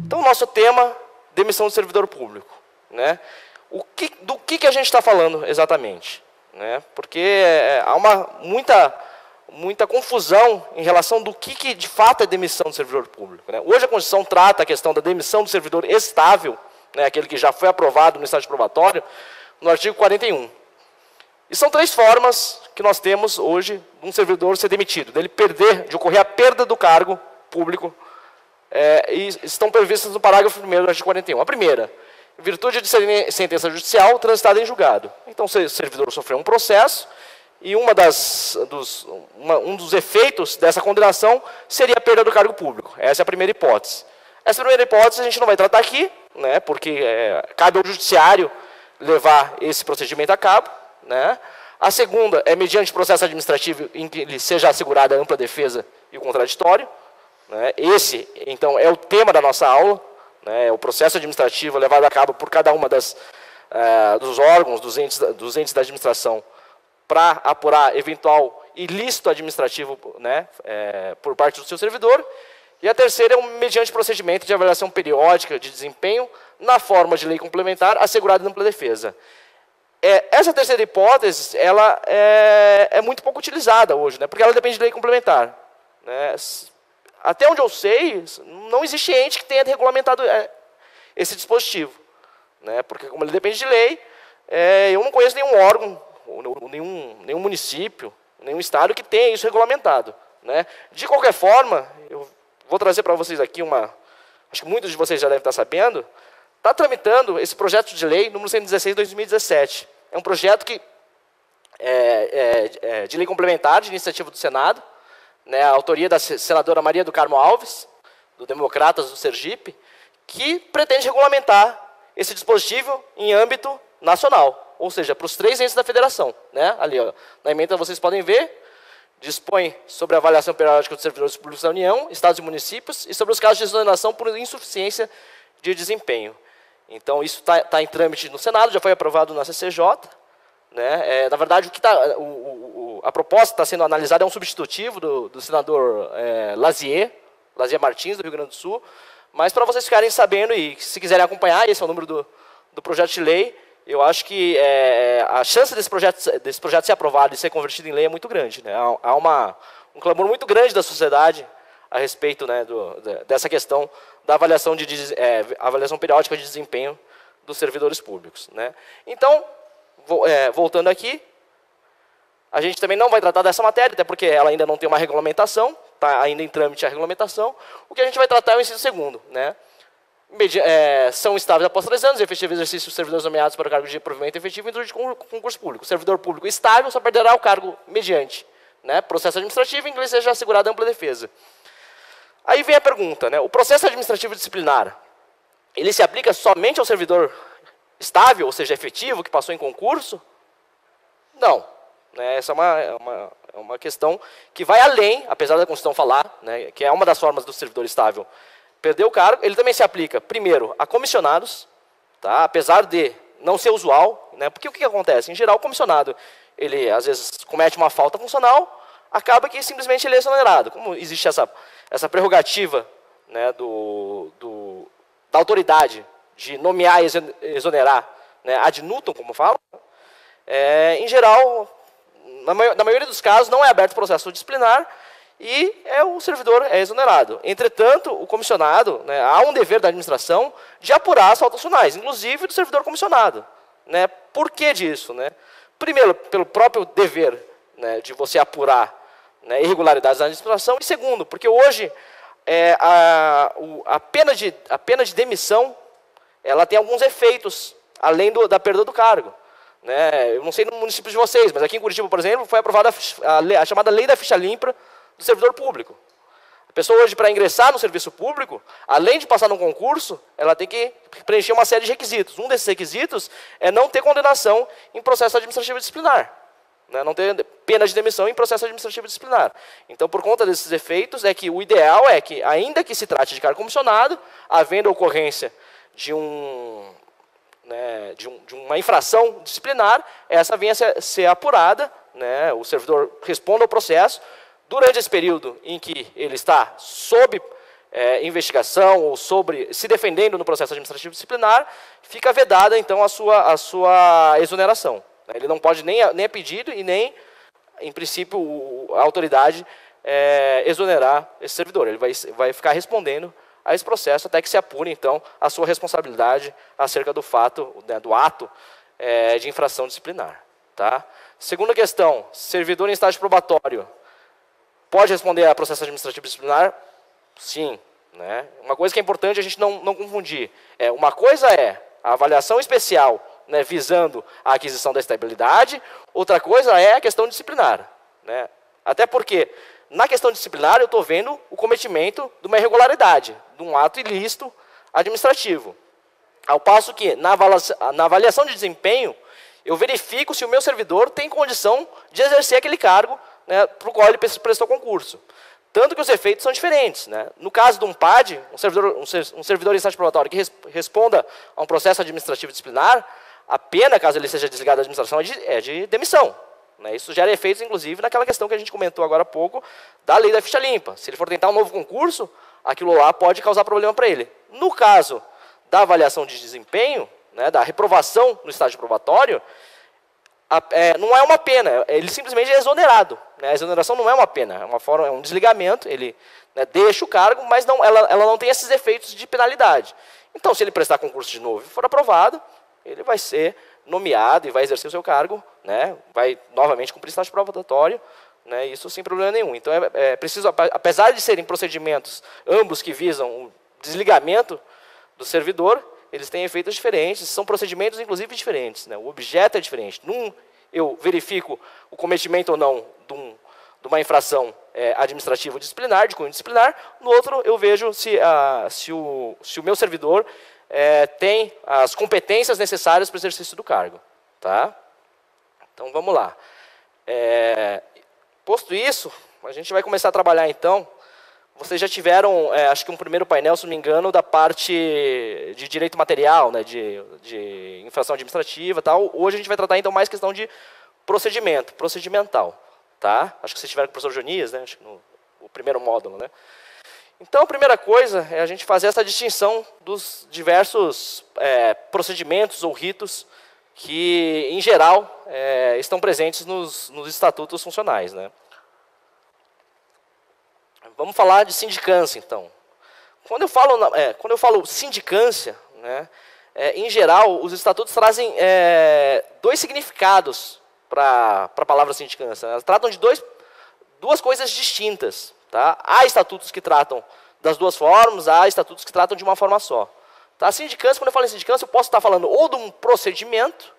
Então, o nosso tema, demissão de servidor público, né? Do que a gente está falando exatamente? Né? Porque há muita confusão em relação do que de fato é demissão de servidor público. Né? Hoje a Constituição trata a questão da demissão do servidor estável, né, aquele que já foi aprovado no estágio probatório, no artigo 41. E são 3 formas que nós temos hoje de um servidor ser demitido, de ocorrer a perda do cargo público, e estão previstas no parágrafo 1º do artigo 41. A primeira, em virtude de sentença judicial transitada em julgado. Então, o servidor sofreu um processo e um dos efeitos dessa condenação seria a perda do cargo público. Essa é a primeira hipótese. Essa primeira hipótese a gente não vai tratar aqui, né, porque cabe ao judiciário levar esse procedimento a cabo. Né. A segunda é mediante processo administrativo em que lhe seja assegurada a ampla defesa e o contraditório. Né. Esse, então, é o tema da nossa aula. Né, o processo administrativo levado a cabo por cada uma dos órgãos, dos entes da administração, para apurar eventual ilícito administrativo, né, por parte do seu servidor. E a terceira é mediante procedimento de avaliação periódica de desempenho na forma de lei complementar assegurada na ampla defesa. Essa terceira hipótese ela é muito pouco utilizada hoje, né, porque ela depende de lei complementar. Né. Até onde eu sei, não existe ente que tenha regulamentado esse dispositivo. Né, porque, como ele depende de lei, eu não conheço nenhum órgão, nenhum município, nenhum estado que tenha isso regulamentado. Né. De qualquer forma, eu vou trazer para vocês aqui acho que muitos de vocês já devem estar sabendo, está tramitando esse projeto de lei número 116/2017. É um projeto que de lei complementar, de iniciativa do Senado, né, a autoria da senadora Maria do Carmo Alves, do Democratas do Sergipe, que pretende regulamentar esse dispositivo em âmbito nacional, ou seja, para os 3 entes da federação. Né? Ali, ó, na emenda vocês podem ver, dispõe sobre a avaliação periódica dos servidores públicos da União, estados e municípios, e sobre os casos de exoneração por insuficiência de desempenho. Então, isso está em trâmite no Senado, já foi aprovado na CCJ. Né? Na verdade, a proposta que está sendo analisada é um substitutivo do senador Lazier Martins, do Rio Grande do Sul. Mas, para vocês ficarem sabendo e, se quiserem acompanhar, esse é o número do projeto de lei. Eu acho que a chance desse projeto ser aprovado e ser convertido em lei é muito grande. Né? Há um clamor muito grande da sociedade a respeito, né, dessa questão da avaliação periódica de desempenho dos servidores públicos. Né? Então, voltando aqui, a gente também não vai tratar dessa matéria, até porque ela ainda não tem uma regulamentação, está ainda em trâmite a regulamentação. O que a gente vai tratar é o inciso 2º. Né? São estáveis após 3 anos, efetivo exercício dos servidores nomeados para o cargo de provimento efetivo em virtude de concurso público. O servidor público estável só perderá o cargo mediante, né, processo administrativo em que lhe seja assegurada ampla defesa. Aí vem a pergunta, né, o processo administrativo disciplinar, ele se aplica somente ao servidor estável, ou seja, efetivo, que passou em concurso? Não. Né, essa é uma questão que vai além, apesar da Constituição falar, né, que é uma das formas do servidor estável perder o cargo. Ele também se aplica, primeiro, a comissionados, tá? Apesar de não ser usual, né? Porque o que acontece? Em geral, o comissionado, ele às vezes comete uma falta funcional, acaba que simplesmente ele é exonerado. Como existe essa prerrogativa, né, da autoridade de nomear e exonerar, né, ad nutum, como falam, em geral, na maioria dos casos, não é aberto processo disciplinar, e o servidor é exonerado. Entretanto, o comissionado, né, há um dever da administração de apurar as faltas funcionais, inclusive do servidor comissionado. Né? Por que disso? Né? Primeiro, pelo próprio dever, né, de você apurar, né, irregularidades da administração, e segundo, porque hoje a pena de demissão ela tem alguns efeitos, além da perda do cargo. Né? Eu não sei no município de vocês, mas aqui em Curitiba, por exemplo, foi aprovada a chamada Lei da Ficha Limpa do servidor público. A pessoa hoje, para ingressar no serviço público, além de passar num concurso, ela tem que preencher uma série de requisitos. Um desses requisitos é não ter condenação em processo administrativo disciplinar. Né? Não ter pena de demissão em processo administrativo disciplinar. Então, por conta desses efeitos, é que o ideal é que, ainda que se trate de cargo comissionado, havendo ocorrência de uma infração disciplinar, essa venha a ser apurada, né? O servidor responda ao processo. Durante esse período em que ele está sob investigação ou sobre se defendendo no processo administrativo disciplinar, fica vedada, então, a sua exoneração. Ele não pode nem a pedido e nem, em princípio, a autoridade exonerar esse servidor. Ele vai ficar respondendo a esse processo até que se apure, então, a sua responsabilidade acerca do fato, do ato de infração disciplinar. Tá? Segunda questão, servidor em estágio probatório pode responder a processo administrativo disciplinar? Sim. Né? Uma coisa que é importante a gente não confundir. Uma coisa é a avaliação especial, né, visando a aquisição da estabilidade, outra coisa é a questão disciplinar. Né? Até porque, na questão disciplinar, eu estou vendo o cometimento de uma irregularidade, de um ato ilícito administrativo. Ao passo que, na avaliação de desempenho, eu verifico se o meu servidor tem condição de exercer aquele cargo, né, para o qual ele prestou concurso. Tanto que os efeitos são diferentes. Né? No caso de um PAD, um servidor em estágio probatório que responda a um processo administrativo disciplinar, a pena, caso ele seja desligado da administração, é de demissão. Né? Isso gera efeitos, inclusive, naquela questão que a gente comentou agora há pouco, da lei da ficha limpa. Se ele for tentar um novo concurso, aquilo lá pode causar problema para ele. No caso da avaliação de desempenho, né, da reprovação no estágio probatório, não é uma pena, ele simplesmente é exonerado. Né? A exoneração não é uma pena, é um desligamento, ele, né, deixa o cargo, mas ela não tem esses efeitos de penalidade. Então, se ele prestar concurso de novo e for aprovado, ele vai ser nomeado e vai exercer o seu cargo, né, vai novamente cumprir estágio probatório, né, isso sem problema nenhum. Então, é preciso, apesar de serem procedimentos ambos que visam o desligamento do servidor, eles têm efeitos diferentes, são procedimentos, inclusive, diferentes. Né? O objeto é diferente. Num, eu verifico o cometimento ou não de uma infração administrativa ou disciplinar, de cunho disciplinar. No outro, eu vejo se o meu servidor tem as competências necessárias para o exercício do cargo. Tá? Então, vamos lá. Posto isso, a gente vai começar a trabalhar, então. Vocês já tiveram, acho que um primeiro painel, se não me engano, da parte de direito material, né, de infração administrativa e tal. Hoje a gente vai tratar, então, mais questão de procedimental. Tá? Acho que vocês tiveram com o professor Jonias, né, acho que no primeiro módulo. Né? Então, a primeira coisa é a gente fazer essa distinção dos diversos procedimentos ou ritos que, em geral, estão presentes nos estatutos funcionais. Né? Vamos falar de sindicância, então. Quando eu falo sindicância, né, em geral, os estatutos trazem dois significados para a palavra sindicância. Elas tratam de duas coisas distintas. Tá? Há estatutos que tratam das duas formas, há estatutos que tratam de uma forma só. Tá? A sindicância, quando eu falo em sindicância, eu posso estar falando ou de um procedimento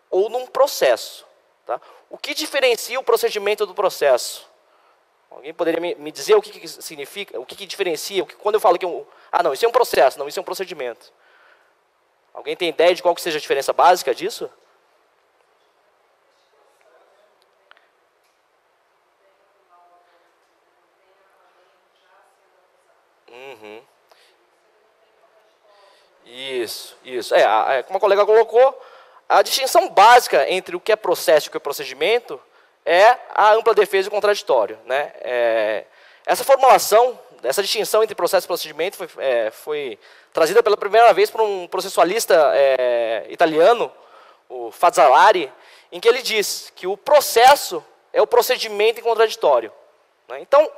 ou de um processo. Tá? O que diferencia o procedimento do processo? Alguém poderia me dizer o que significa, o que diferencia? Quando eu falo que não, isso é um processo, não, isso é um procedimento. Alguém tem ideia de qual que seja a diferença básica disso? Uhum. Isso. Como a colega colocou, a distinção básica entre o que é processo e o que é procedimento é a ampla defesa e o contraditório. Né? Essa formulação, essa distinção entre processo e procedimento foi trazida pela primeira vez por um processualista italiano, o Fazzolari, em que ele diz que o processo é o procedimento em contraditório. Né? Então,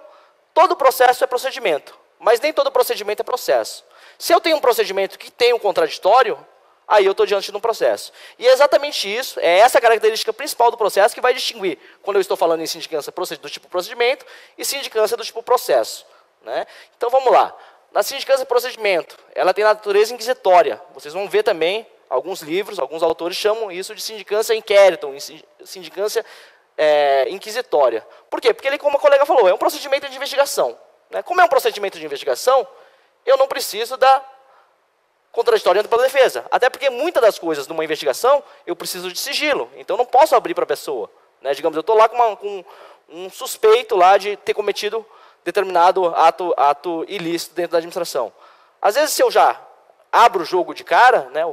todo processo é procedimento, mas nem todo procedimento é processo. Se eu tenho um procedimento que tem um contraditório, aí eu estou diante de um processo. E é exatamente isso, é essa a característica principal do processo que vai distinguir quando eu estou falando em sindicância do tipo procedimento e sindicância do tipo processo. Né? Então, vamos lá. Na sindicância procedimento, ela tem natureza inquisitória. Vocês vão ver também, alguns livros, alguns autores chamam isso de sindicância inquérito, sindicância inquisitória. Por quê? Porque ele, como a colega falou, é um procedimento de investigação. Né? Como é um procedimento de investigação, eu não preciso da contraditório pela defesa. Até porque muitas das coisas numa investigação eu preciso de sigilo. Então eu não posso abrir para a pessoa. Né? Digamos, eu estou lá com um suspeito lá de ter cometido determinado ato ilícito dentro da administração. Às vezes, se eu já abro o jogo de cara, né,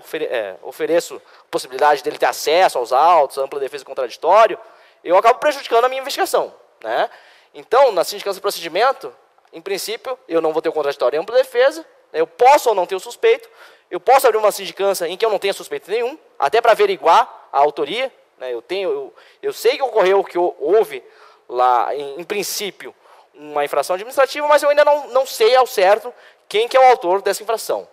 ofereço a possibilidade dele ter acesso aos autos, ampla defesa e contraditório, eu acabo prejudicando a minha investigação. Né? Então, na sindicância de procedimento, em princípio, eu não vou ter o contraditório em ampla defesa, né, eu posso ou não ter o suspeito, eu posso abrir uma sindicância em que eu não tenha suspeito nenhum, até para averiguar a autoria, né, eu sei que ocorreu, que houve lá, em princípio, uma infração administrativa, mas eu ainda não sei ao certo quem que é o autor dessa infração.